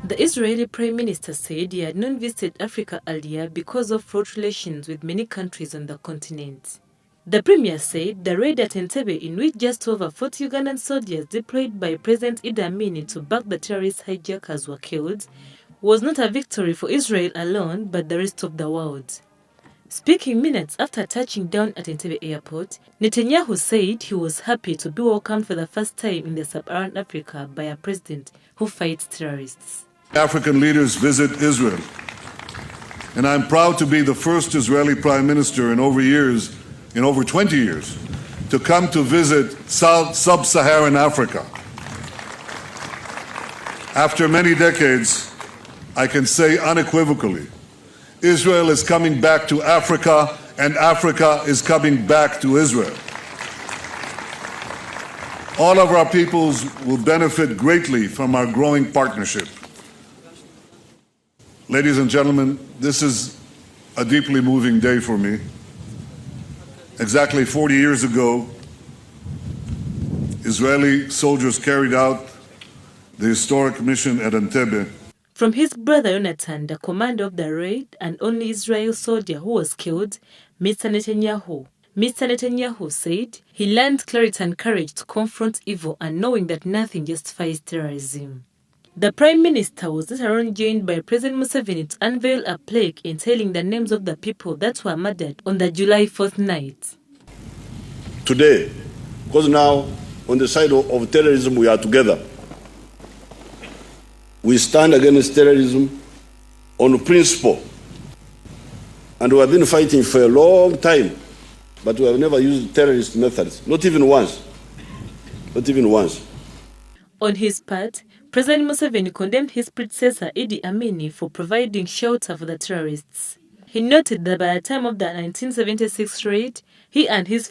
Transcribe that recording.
The Israeli Prime Minister said he had not visited Africa earlier because of fraught relations with many countries on the continent. The Premier said the raid at Entebbe, in which just over 40 Ugandan soldiers deployed by President Idi Amin to back the terrorist hijackers were killed, was not a victory for Israel alone but the rest of the world. Speaking minutes after touching down at Entebbe airport, Netanyahu said he was happy to be welcomed for the first time in the sub-Saharan Africa by a president who fights terrorists. African leaders visit Israel, and I'm proud to be the first Israeli Prime Minister in over 20 years, to come to visit sub-Saharan Africa. After many decades, I can say unequivocally, Israel is coming back to Africa, and Africa is coming back to Israel. All of our peoples will benefit greatly from our growing partnership. Ladies and gentlemen, this is a deeply moving day for me. Exactly 40 years ago, Israeli soldiers carried out the historic mission at Entebbe. From his brother Jonathan, the commander of the raid and only Israeli soldier who was killed, Mr. Netanyahu said he learned clarity and courage to confront evil and knowing that nothing justifies terrorism. The Prime Minister was later on joined by President Museveni to unveil a plaque entailing the names of the people that were murdered on the July 4th night. Today, because now on the side of terrorism we are together. We stand against terrorism on principle. And we have been fighting for a long time, but we have never used terrorist methods, not even once. Not even once. On his part, President Museveni condemned his predecessor Idi Amin for providing shelter for the terrorists. He noted that by the time of the 1976 raid, he and his